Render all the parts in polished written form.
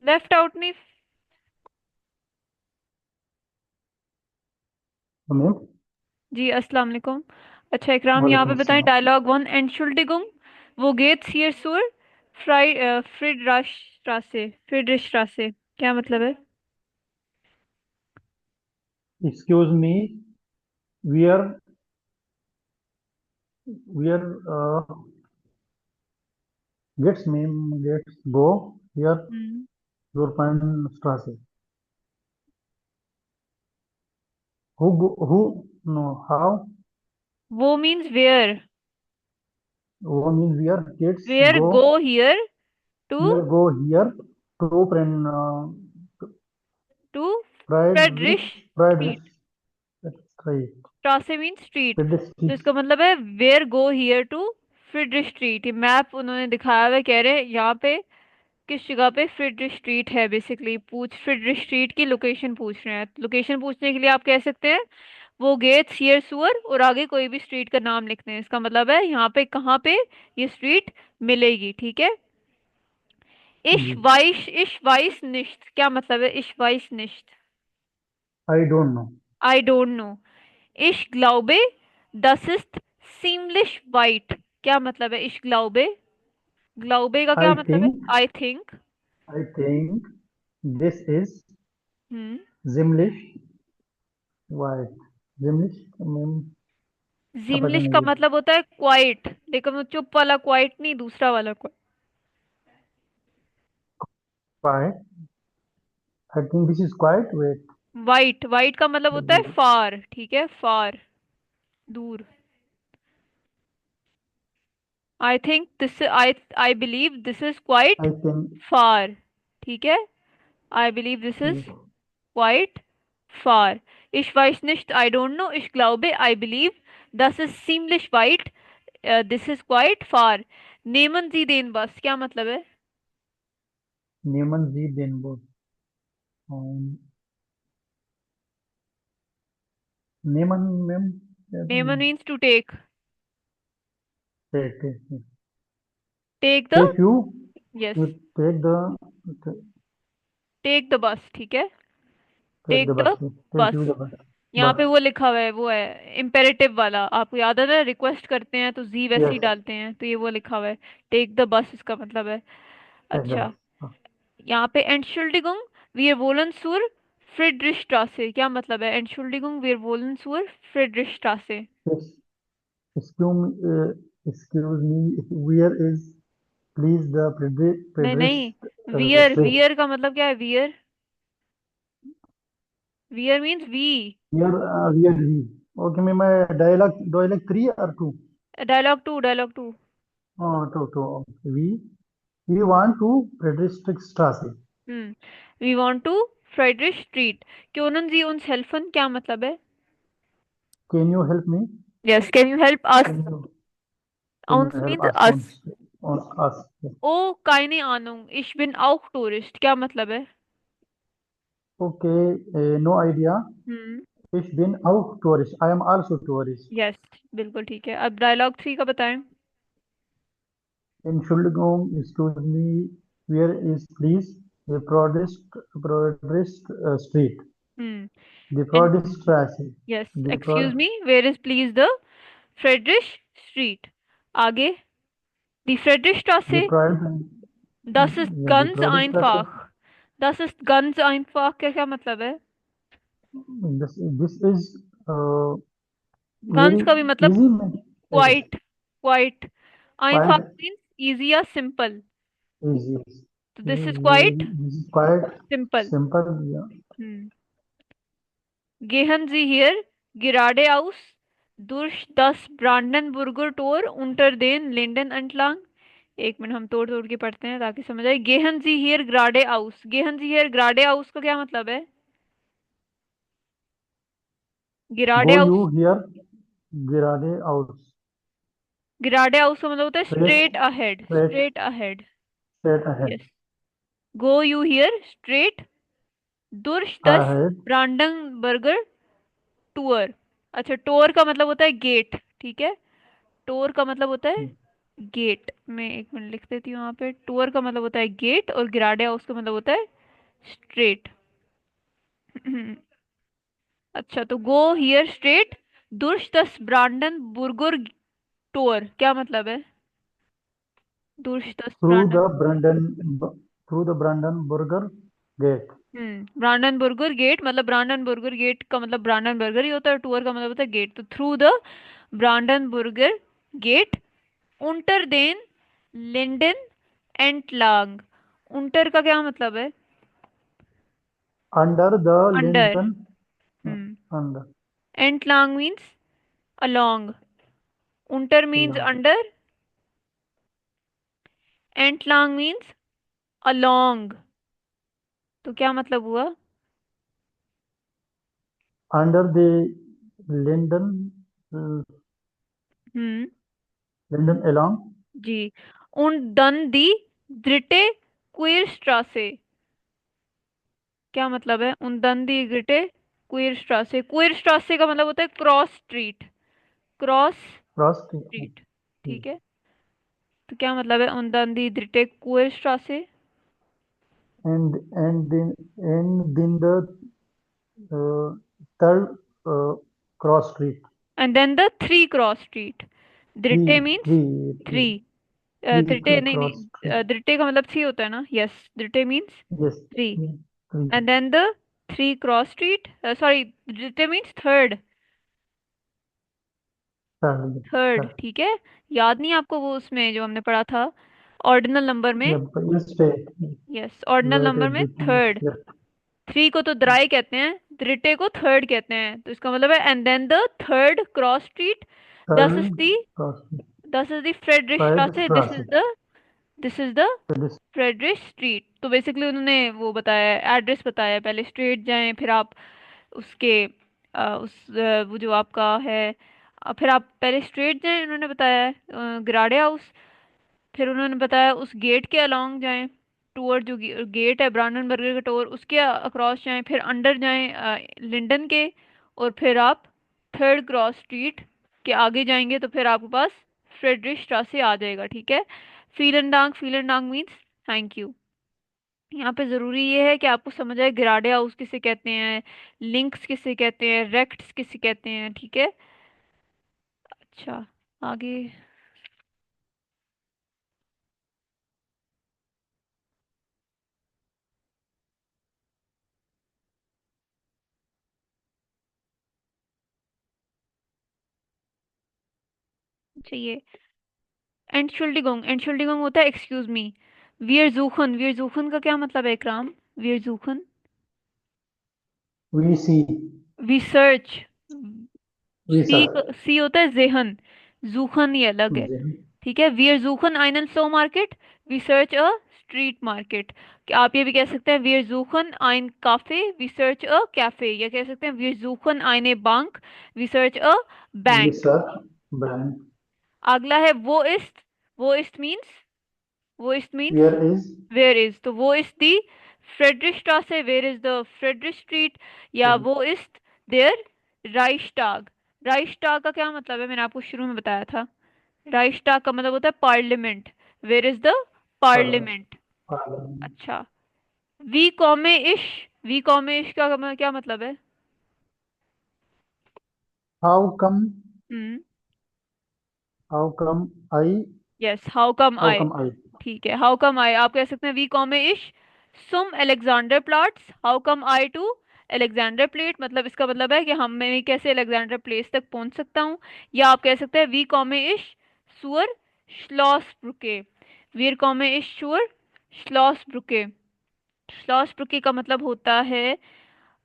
Left out नहीं। हमें। जी अस्सलाम वालेकुम। अच्छा इकराम, यहाँ पे वालेकुम बताएं अस्सलाम। डायलॉग वन, Entschuldigung, वो गेट्स हियर सूर फ्राई फ्रिडरिश Straße क्या मतलब है? Excuse me. वियर वियर गेट्स मीन गेट्स गो हियर हम्म। योर फाइन स्ट्रासे। Who know how. वो मीन्स वेयर। वो मीन वियर गेट्स where go go here to here go here to friend to fried Friedrich fried street. Right. स्ट्रासे means street. तो पेडिस्ट्रिक्स। इसका मतलब है where go here to Friedrich street. ये मैप उन्होंने दिखाया हुआ है, कह रहे हैं यहाँ पे किस जगह पे फ्रिडरिश स्ट्रीट है। बेसिकली फ्रिडरिश स्ट्रीट की लोकेशन पूछ रहे हैं। लोकेशन पूछने के लिए आप कह सकते हैं वो गेट्स हियर सुअर और आगे कोई भी स्ट्रीट का नाम लिखते हैं। इसका मतलब है यहाँ पे कहाँ पे ये स्ट्रीट मिलेगी। ठीक है। जी। इश वाइस निश्त क्या मतलब है? इश वाइस निश्त। I don't know. I don't know. इश ग्लाउबे das ist ziemlich weit क्या मतलब है? इश ग्लाउबे, ग्लाउबे का क्या आई मतलब है? Think I think. I think this is hmm. जिमलिश वाइट। जिमलिश मीन क्या पता जिमलिश का नहीं। मतलब होता है क्वाइट, लेकिन वो चुप वाला क्वाइट नहीं, दूसरा वाला quite. Quite. I think this is quite वेट। वाइट, वाइट का मतलब होता है फार। ठीक है, फार, दूर। I think this I believe this is quite I think far. ठीक है। I believe this is quite far. Ich weiß nicht, I don't know, ich glaube, I believe, das ist ziemlich weit, this is quite far. Nehmen Sie den Bus क्या मतलब है? नेमन जी देनबो। नेमन मैम। Nehmen means to take. Take Take the, take you. yes, you take the take the bus। ठीक है। Take Take the the bus take bus। You the bus. यहाँ बस। पे वो लिखा हुआ है, वो है इम्पेरेटिव वाला। आपको याद है ना, रिक्वेस्ट करते हैं तो जी वैसे ही यस। डालते हैं, तो ये वो लिखा हुआ है टेक द बस, इसका मतलब है। टेक द अच्छा, बस। यहाँ पे Entschuldigung, wir wollen zur Friedrichstraße क्या मतलब है? Entschuldigung, wir wollen zur Friedrichstraße। Yes. Excuse me where is please the नहीं प्रेड्रेस नहीं, वियर, स्ट्रीट। वियर का मतलब क्या है? वियर, वियर मीन्स वी। हियर वियर वी। ओके मैं डायलॉग डायलॉग 3 और 2। Dialogue two, dialogue two. To we we want to Frederick स्ट्रासे। We want to Friedrich street. क्योंन जी उन्स हेल्फन क्या मतलब है? Can you help me. Yes, can you help us. Can you can उन्स you help means us us. On us. ओ keine Ahnung, ich bin auch Tourist क्या मतलब है? Okay no idea. Hmm. Ich bin auch Tourist. I am also tourist. Yes, बिल्कुल ठीक है। अब dialogue three का बताएं। Entschuldigung, excuse me, where is please the Prodest Street? The hmm. Prodest Straße. Yes, The excuse Prod me, where is please the Friedrich street. आगे, the Friedrich the स्ट्रासे। Prod Das ist yeah, the ganz Prodest Straße. einfach। Das ist ganz einfach का क्या मतलब है? This is ganz very का भी मतलब easy. Quite, quite. einfach Quite means easy या simple। easy. तो this is quite This is quite simple. simple. Yeah. Hmm. Gehen Sie hier geradeaus durch das Brandenburger Tor unter den Linden entlang। एक minute, हम तोड़ तोड़ के पढ़ते हैं ताकि समझ आए। गेहन जी हियर ग्राडे आउस, गेहन जी हियर ग्राडे आउस का क्या मतलब है? गिराडे Go हाउस, you here, gerade aus. गिराडे हाउस का मतलब होता है Straight, straight ahead, straight, straight ahead. straight ahead. Yes. Go you here straight दुर्श दस Ahead. ब्रांडनबर्गर टूर। अच्छा, टोर का मतलब होता है गेट। ठीक है, टोर का मतलब होता है गेट। मैं एक मिनट लिख देती हूँ यहाँ पे। टूर का मतलब होता है गेट और गिराडे हाउस का मतलब होता है स्ट्रेट। अच्छा, तो गो हियर स्ट्रेट दुर्श दस ब्रांडन बुर्गुर टोर क्या मतलब है? दुर्श दस थ्रू ब्रांडन। द ब्रंडन through the Brandenburger gate. Brandenburger gate मतलब ब्रांडनबुर्गर गेट का मतलब ब्रांडनबर्गर ही होता है, टूर का मतलब होता है गेट। तो थ्रू द ब्रांडनबुर्गर गेट उंटर देन लिंडन एंटलांग। उंटर का क्या मतलब है? Under the under. लिंटन। हम्म। अंडर। एंटलांग मीन्स अलोंग। उंटर मीन्स अंडर, एंटलांग मीन्स अलोंग। तो क्या मतलब हुआ? अंडर द लिंडन। हम्म। लिंडन एलोंग। जी। उन दन दी द्रिटे क्वीर स्ट्रासे क्या मतलब है? उन दन दी ग्रिटे क्वीर स्ट्रासे। क्वीर स्ट्रासे का मतलब होता है cross street. Cross cross. Street. ठीक है। तो क्या मतलब है उन दन दी द्रिटे क्वीर स्ट्रासे? And then the third cross street. And then the three cross street. Three द्रिटे means three three three. Three द्रिटे नहीं क्रॉस नहीं, स्ट्रीट। द्रिटे का मतलब थ्री होता है ना? यस, द्रिटे means yes. Three. Three. And then the three cross street, sorry, द्रिटे means third. Third. Third, third. ठीक है। याद नहीं आपको वो उसमें जो हमने पढ़ा था ऑर्डिनल नंबर में? Yes state. यस, ऑर्डिनल वेट नंबर में एवरीथिंग। थर्ड। थ्री को तो द्राई कहते हैं, द्रिटे को थर्ड कहते हैं, तो इसका मतलब है and then the third cross street. This is third the cross street. This is the Friedrich third स्ट्रासे। Cross street. This is the Friedrich street. तो बेसिकली उन्होंने वो बताया, एड्रेस बताया। पहले स्ट्रेट जाएं, फिर आप उसके वो जो आपका है, फिर आप पहले स्ट्रेट जाएं, उन्होंने बताया है, गिराडे हाउस। फिर उन्होंने बताया उस गेट के अलोंग जाएं, टूअर जो गेट है ब्रांडनबर्गर का टूअर, उसके अक्रॉस जाएं, फिर अंडर जाएं लिंडन के, और फिर आप थर्ड क्रॉस स्ट्रीट के आगे जाएंगे तो फिर आपके पास फ्रेडरिश स्ट्रासे आ जाएगा, ठीक है। फीलन डांग मीन्स थैंक यू। यहाँ पे जरूरी ये है कि आपको समझ आए ग्राडे हाउस किसे कहते हैं, लिंक्स किसे कहते हैं, रेक्ट्स किसे कहते हैं, ठीक है। अच्छा, आगे चाहिए। एंटशुल्डिगोंग होता है एक्सक्यूज मी। वियरजूखन का क्या मतलब है इकराम? वियरजूखन। We see. Research. See research. See होता है जेहन, जूखन ये अलग है, ठीक है। वियर जूखन आइनन so market, research a street market. आप ये भी कह सकते हैं वियर जूखन आइन काफे, रिसर्च अ कैफे, या कह सकते हैं वियर जूखन आइने बैंक, research a bank. Research bank. अगला है वो इस्ट मीन्स वो इस्ट means here is. Where is. तो वो इज दी फ्रेडरिशस्ट्रासे, where is the Friedrich street, या वो इज देयर राइस्टाग। राइस्टाग का क्या मतलब है? मैंने आपको शुरू में बताया था। राइस्टाग का मतलब होता है parliament. Where is the parliament. अच्छा। वी कॉमे इश वी कॉमे इश का क्या मतलब है? How come. Hmm. How come I. Yes, how come how I. Come I. ठीक है, हाउ कम आई आप कह सकते हैं वी कॉमे इश सुम अलेक्जेंडर प्लाट्स, how come I to Alexander plate. मतलब इसका मतलब है कि मैं कैसे अलेक्जेंडर प्लेस तक पहुंच सकता हूँ। या आप कह सकते हैं वी कॉमे इश सुअर श्लॉस ब्रुके। वीर कॉमे इश सुअर श्लॉस ब्रुके। श्लॉस ब्रुके का मतलब होता है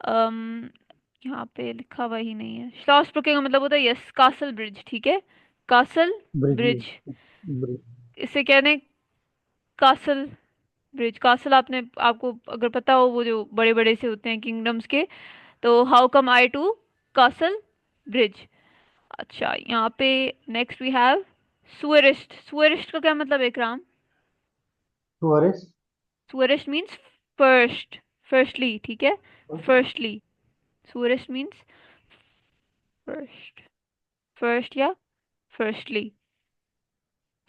अम यहाँ पे लिखा हुआ ही नहीं है। श्लॉस ब्रुके का मतलब होता है यस कासल ब्रिज, ठीक है। Castle bridge. Bridge, bridge. इसे कहते हैं कासल ब्रिज। कासल आपने आपको अगर पता हो वो जो बड़े बड़े से होते हैं किंगडम्स के। तो how come I to castle bridge. अच्छा, यहाँ पे नेक्स्ट वी हैव सुअरिस्ट। सुअरिस्ट का क्या मतलब है इकराम? टूरिस्ट। सुअरिस्ट मीन्स फर्स्ट, फर्स्टली, ठीक है। फर्स्टली, सुअरिस्ट मीन्स फर्स्ट, फर्स्ट या फर्स्टली।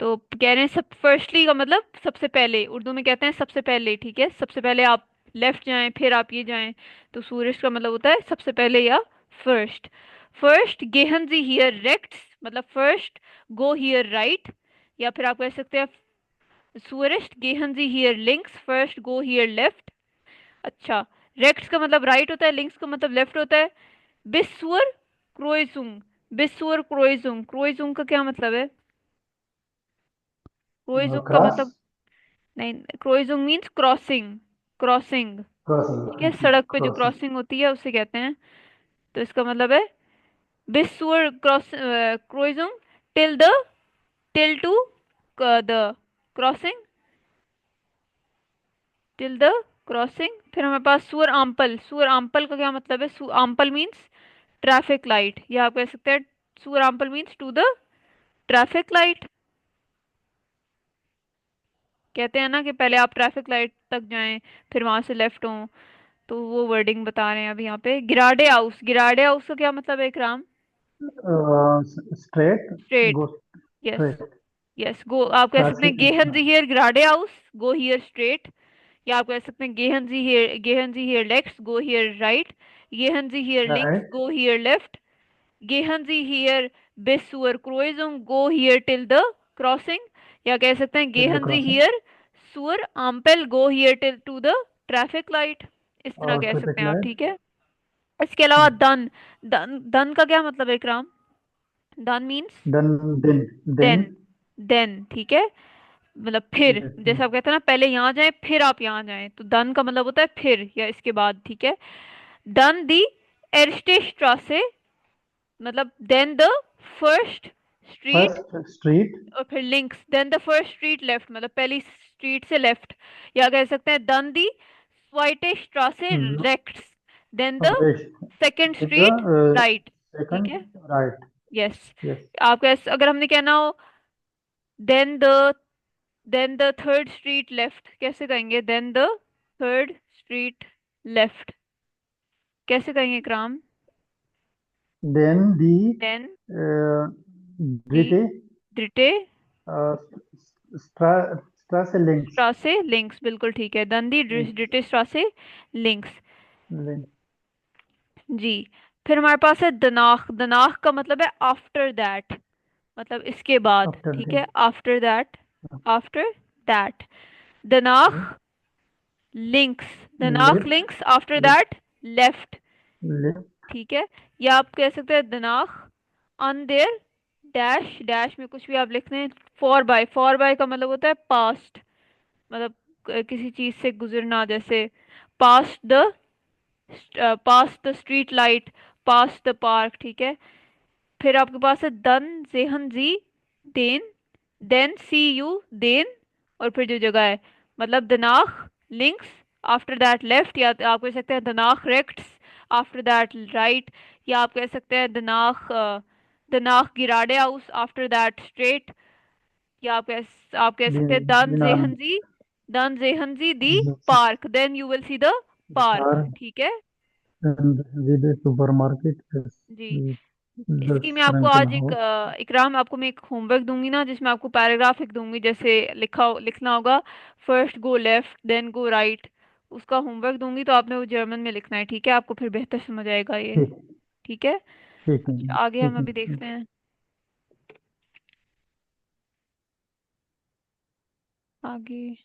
तो कह रहे हैं सब फर्स्टली का मतलब सबसे पहले, उर्दू में कहते हैं सबसे पहले, ठीक है। सबसे पहले आप लेफ्ट जाएं फिर आप ये जाएं, तो सूरेस्ट का मतलब होता है सबसे पहले या फर्स्ट। फर्स्ट गेहन जी हियर रेक्ट्स, मतलब फर्स्ट गो हियर राइट, या फिर आप कह सकते हैं सूरेस्ट गेहन जी हियर लिंक्स, फर्स्ट गो हियर लेफ्ट। अच्छा, रेक्ट्स का मतलब राइट होता है, लिंक्स का मतलब लेफ्ट होता है। बिस्वर क्रोइजुंग, बिस्वर क्रोइजुंग, क्रोइजुंग का क्या मतलब है? क्रोइजुंग का क्रॉस। मतलब, नहीं, क्रोइजुंग मीन्स क्रॉसिंग, क्रॉसिंग। ठीक है, क्रॉसिंग। सड़क पे जो क्रॉसिंग। क्रॉसिंग होती है उसे कहते हैं। तो इसका मतलब है बिस्वर क्रॉस क्रोइजुंग till the, till to the crossing, till the crossing. फिर हमारे पास सुअर आम्पल, सुअर आम्पल का क्या मतलब है? आम्पल मीन्स ट्रैफिक लाइट, या आप कह सकते हैं सुअर आम्पल means to the traffic light. कहते हैं ना कि पहले आप ट्रैफिक लाइट तक जाएं फिर वहां से लेफ्ट हो, तो वो वर्डिंग बता रहे हैं अभी यहाँ पे। गिराडे हाउस, गिराडे हाउस का क्या मतलब है Ikram? Straight. Straight, go yes, straight. Yes go, आप कह सकते हैं गेहन जी हियर गिराडे हाउस, गो हियर स्ट्रेट। या आप कह सकते हैं गेहन जी हियर, गेहन जी हियर लेफ्ट, गो हियर राइट। गेहन जी हियर लिंक्स, राइट। Go here left. गेहन जी हियर बिसुअर क्रोइजुम, go here till the crossing. या कह सकते हैं टिल द गेहन जी क्रॉसिंग। हियर सुअर आम्पेल, go here till to the traffic light. इस तरह और कह सकते ट्रैफिक हैं आप, लाइट। ठीक है। इसके अलावा दन, दन, दन का क्या मतलब है इकराम? दन means then. Then. Then. Then, then, ठीक है, मतलब फिर, जैसे आप कहते हैं ना पहले यहाँ जाएं फिर आप यहाँ जाएं, तो दन का मतलब होता है फिर या इसके बाद, ठीक है। दन दी एर्स्टे स्ट्रासे, मतलब then the first street, first street. और फिर लिंक्स, then the first street left, मतलब पहली स्ट्रीट से लेफ्ट। या कह सकते हैं दन दी स्वाइटे स्ट्रासे रेक्ट्स, then the rest. Second with street the right, ठीक है, सेकंड राइट। यस। यस। आप कैसे, अगर हमने कहना हो then the, then the third street left, कैसे कहेंगे? Then the third street left, कैसे कहेंगे इकराम? देन दी देन दी ड्रिटे द्रिटे स्ट्रा स्ट्रासे लिंक्स। स्ट्रासे लिंक्स, बिल्कुल ठीक है, देन दी ड्रिटे स्ट्रासे लिंक्स। जी। फिर हमारे पास है दनाख, दनाख का मतलब है आफ्टर दैट, मतलब इसके बाद, आफ्टर ठीक द। है, आफ्टर दैट, आफ्टर दैट। दनाख लिंक्स, दनाख लेफ्ट। लिंक्स आफ्टर दैट लेफ्ट, लेफ्ट। ठीक है। या आप कह सकते हैं दिनाख ऑन देयर डैश, डैश में कुछ भी आप लिख दें। फॉर बाय, फॉर बाय का मतलब होता है पास्ट, मतलब किसी चीज से गुजरना, जैसे past the, past the street light, past the park, ठीक है। फिर आपके पास है दन जेहन जी then, then see you then, और फिर जो जगह है, मतलब दनाख लिंक्स आफ्टर दैट लेफ्ट, या आप कह सकते हैं दनाख रेक्ट्स आफ्टर दैट राइट। या आप कह सकते हैं दनाख दनाख गिराडे हाउस आफ्टर दैट स्ट्रेट। या आप कह सकते हैं दन दिनार। जेहन जी, दन जेहन जी दी park, then you will see the The park, car ठीक है। and with the supermarket is ji. the इसकी मैं आपको rental आज एक house. इकराम, आपको मैं एक होमवर्क दूंगी ना, जिसमें आपको पैराग्राफ लिख दूंगी, जैसे लिखना होगा first go left then go right, उसका होमवर्क दूंगी, तो आपने वो जर्मन में लिखना है, ठीक है, आपको फिर बेहतर समझ आएगा ये, ठीक। ठीक है। ठीक है। अच्छा, आगे हम ठीक अभी है। देखते हैं, आगे।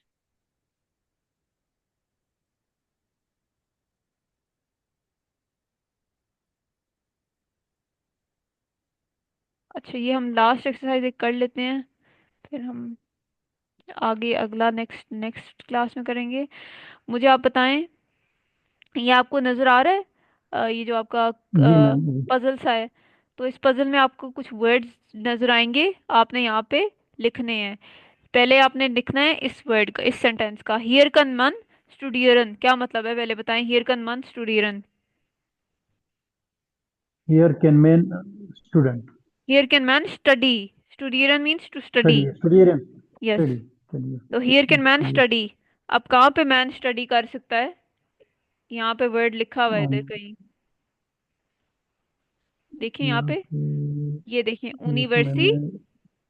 अच्छा, ये हम लास्ट एक्सरसाइज एक कर लेते हैं, फिर हम आगे अगला नेक्स्ट नेक्स्ट क्लास में करेंगे। मुझे आप बताएं, ये आपको नजर आ रहा है ये जो आपका जी मैम जी। पजल सा है, तो इस पजल में आपको कुछ वर्ड्स नजर आएंगे, आपने यहाँ पे लिखने हैं। पहले आपने लिखना है इस वर्ड का, इस सेंटेंस का, हियर कन मन स्टूडियरन, क्या मतलब है पहले बताएं, हियर कन मन स्टूडियरन। Here can mean student. Here can man study, स्टूडियरन means to study, Study. Study. Yes. Study. Study. तो here can man Study. Study, अब कहाँ पे मैन स्टडी कर सकता है? यहाँ पे वर्ड लिखा हुआ है इधर Um, कहीं, देखिए यहाँ यहाँ पे, पे ये देखिए देखिए यूनिवर्सिटी मैंने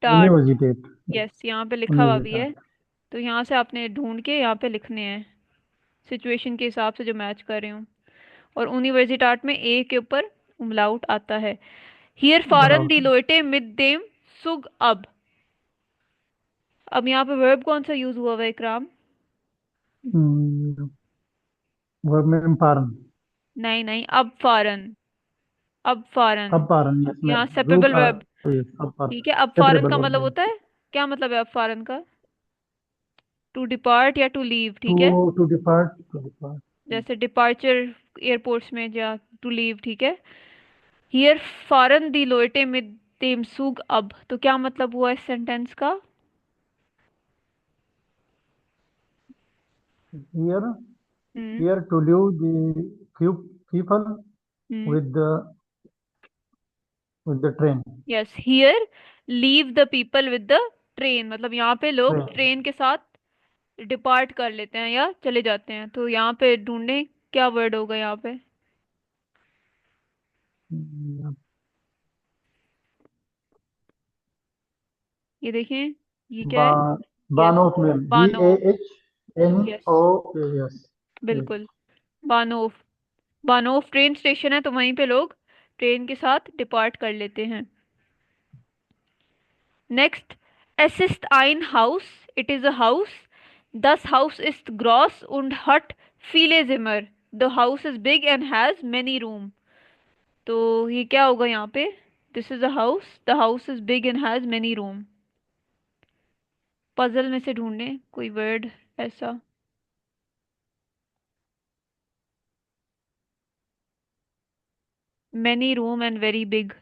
टाट, यूनिवर्सिटेट। यस यहाँ पे लिखा हुआ भी है, यूनिवर्सिटेट। तो यहाँ से आपने ढूंढ के यहाँ पे लिखने हैं। सिचुएशन के हिसाब से जो मैच कर रहे हो। और यूनिवर्सिटाट में ए के ऊपर उमलाउट आता है। हियर फॉरन दी बराबर। लोटे मिड देम सुग अब यहाँ पे वर्ब कौन सा यूज हुआ हुआ है इकराम? वर्ब में पारन। नहीं नहीं, अब फॉरन। अब पारन, यस मैं। यहाँ रूप सेपरेबल वर्ब। यस, अब पारन। ठीक है, अब फॉरन सेपरेबल का वर्ब मतलब है। होता है, क्या मतलब है अब फॉरन का? टू डिपार्ट या टू लीव, टू ठीक है। To depart, to depart. जैसे डिपार्चर एयरपोर्ट्स में, या टू लीव, ठीक है। हियर फॉरन दी लोटे में तेमसूग अब, तो क्या मतलब हुआ इस सेंटेंस का? Here, hmm. Here to leave the few people hmm. With the train. Yes, here leave the people with the train, मतलब यहाँ पे लोग ट्रेन। ट्रेन के साथ डिपार्ट कर लेते हैं या चले जाते हैं। तो यहाँ पे ढूंढें क्या वर्ड होगा यहाँ पे। ये देखें, ये क्या बा है? यस, बानोफ में, बानो। Yes, BAHNO। यस। बिल्कुल, बानोफ। बानोफ ट्रेन स्टेशन है, तो वहीं पे लोग ट्रेन के साथ डिपार्ट कर लेते हैं। Next, es ist ein Haus, it is a house. Das Haus ist groß und hat viele Zimmer. The house is big and has many room. तो ये क्या होगा यहाँ पे? This is a house, the house is big and has many room. Puzzle में से ढूंढें कोई वर्ड ऐसा। Many room and very big,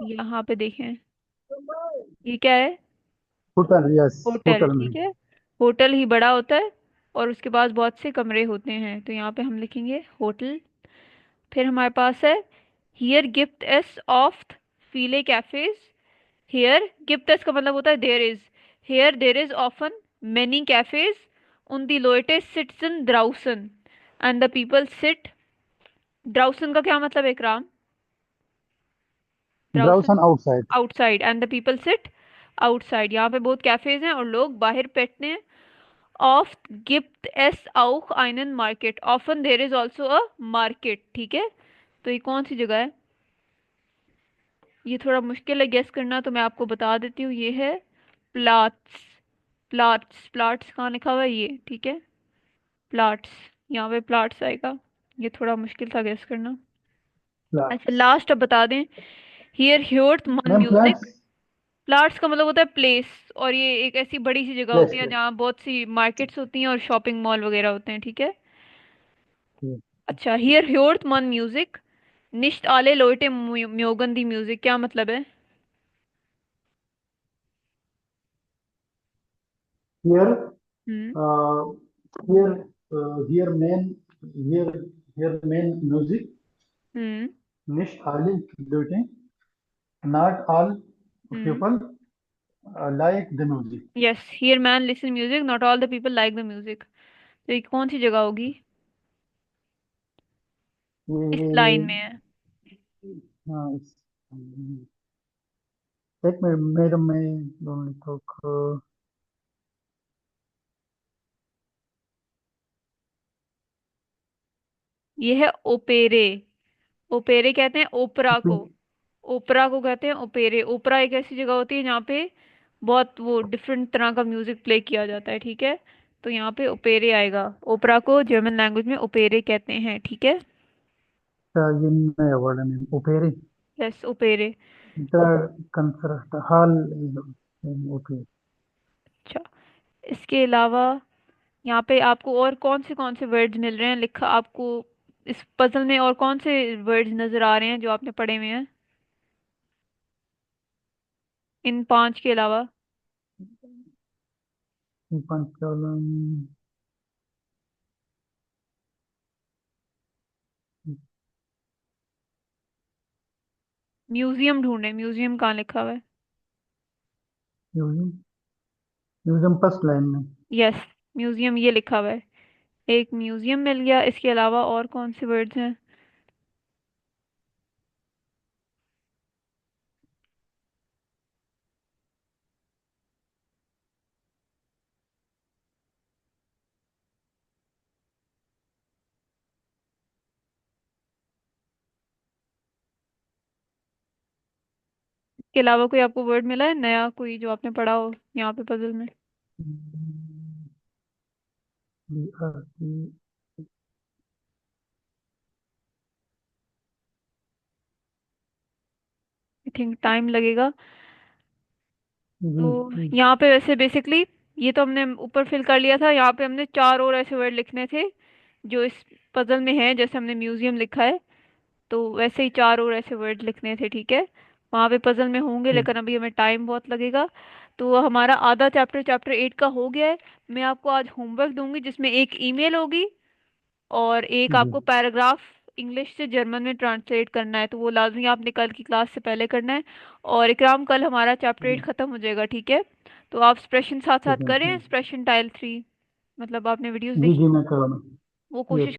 यहाँ पे देखें, ये क्या है? Hotel, yes. होटल, होटल में। ठीक है। होटल ही बड़ा होता है और उसके पास बहुत से कमरे होते हैं, तो यहाँ पे हम लिखेंगे होटल। फिर हमारे पास है हियर गिफ्ट एस ऑफ फीले कैफेज। हियर गिफ्ट एस का मतलब होता है there is. Here there is often many cafes उन दी लोएटे सिट्स इन द्राउसन एंड द पीपल सिट। द्राउसन का क्या मतलब है इकराम? द्राउसन ब्राउसन outside. Outside and the people sit outside. यहाँ पे बहुत कैफेज हैं और लोग बाहर बैठते हैं। Oft gibt es auch einen Market. Often there is also a market, ठीक है। तो ये कौन सी जगह है? ये थोड़ा मुश्किल है गेस करना, तो मैं आपको बता देती हूँ, ये है प्लाट्स। प्लाट्स कहाँ लिखा हुआ है ये, ठीक है। प्लाट्स, यहाँ पे प्लाट्स आएगा। ये थोड़ा मुश्किल था गेस करना। अच्छा, फ्लैट्स। लास्ट अब बता दें। हियर ह्योर्ट मन मैम म्यूजिक। फ्लैट्स। प्लाट्स का मतलब होता है प्लेस, और ये एक ऐसी बड़ी सी जगह प्लेस, होती है प्लेस। जहाँ बहुत सी मार्केट्स होती हैं और शॉपिंग मॉल वगैरह होते हैं, ठीक है। अच्छा, हियर ह्योर्ट मन म्यूजिक निश्त आले लोटे म्योगन दी म्यूजिक, क्या मतलब है? हियर, हम्म। हियर, हियर मेन, हियर हियर मेन म्यूजिक। हम्म। निश आली लुटिंग, not all hmm. People like the music. Yes, here man listen music not all the people like the music. तो ये कौन सी जगह होगी? इस लाइन ये, में है। हाँ, एक मिनट मैडम, मैं दोनों तो ये है ओपेरे। ओपेरे कहते हैं ओपरा को। ओपरा को कहते हैं ओपेरे। ओपरा एक ऐसी जगह होती है जहाँ पे बहुत वो डिफरेंट तरह का म्यूजिक प्ले किया जाता है, ठीक है। तो यहाँ पे ओपेरे आएगा। ओपरा को जर्मन लैंग्वेज में ओपेरे कहते हैं, ठीक है। ये नया वर्ड है मैम, ओपेरे। यस, ओपेरे। The concert hall. ओके। अच्छा, इसके अलावा यहाँ पे आपको और कौन से वर्ड्स मिल रहे हैं लिखा आपको? इस पजल में और कौन से वर्ड्स नजर आ रहे हैं जो आपने पढ़े हुए हैं इन पांच के अलावा? पंचालन। म्यूजियम ढूंढे, म्यूजियम कहाँ लिखा हुआ है? म्यूजियम, म्यूजियम फर्स्ट लाइन में। यस, म्यूजियम ये लिखा हुआ है। एक म्यूजियम मिल गया, इसके अलावा और कौन से वर्ड्स हैं? के अलावा कोई आपको वर्ड मिला है नया, कोई जो आपने पढ़ा हो यहाँ पे पजल में? आई थिंक टाइम लगेगा। जी तो जी यहाँ पे वैसे बेसिकली ये तो हमने ऊपर फिल कर लिया था। यहाँ पे हमने चार और ऐसे वर्ड लिखने थे जो इस पजल में है। जैसे हमने म्यूजियम लिखा है, तो वैसे ही चार और ऐसे वर्ड लिखने थे, ठीक है। वहाँ पे पजल में होंगे, ठीक। लेकिन अभी हमें टाइम बहुत लगेगा। तो हमारा आधा चैप्टर, चैप्टर 8 का हो गया है। मैं आपको आज होमवर्क दूंगी जिसमें एक ईमेल होगी और एक जी आपको पैराग्राफ इंग्लिश से जर्मन में ट्रांसलेट करना है। तो वो लाजमी आपने कल की क्लास से पहले करना है। और इकराम, कल हमारा चैप्टर 8 जी खत्म हो जाएगा, ठीक है। तो आप एक्सप्रेशन साथ साथ ठीक है करें, ठीक। एक्सप्रेशन टाइल 3, मतलब आपने वीडियोस जी देखी, जी मैं करवाना। वो कोशिश यस।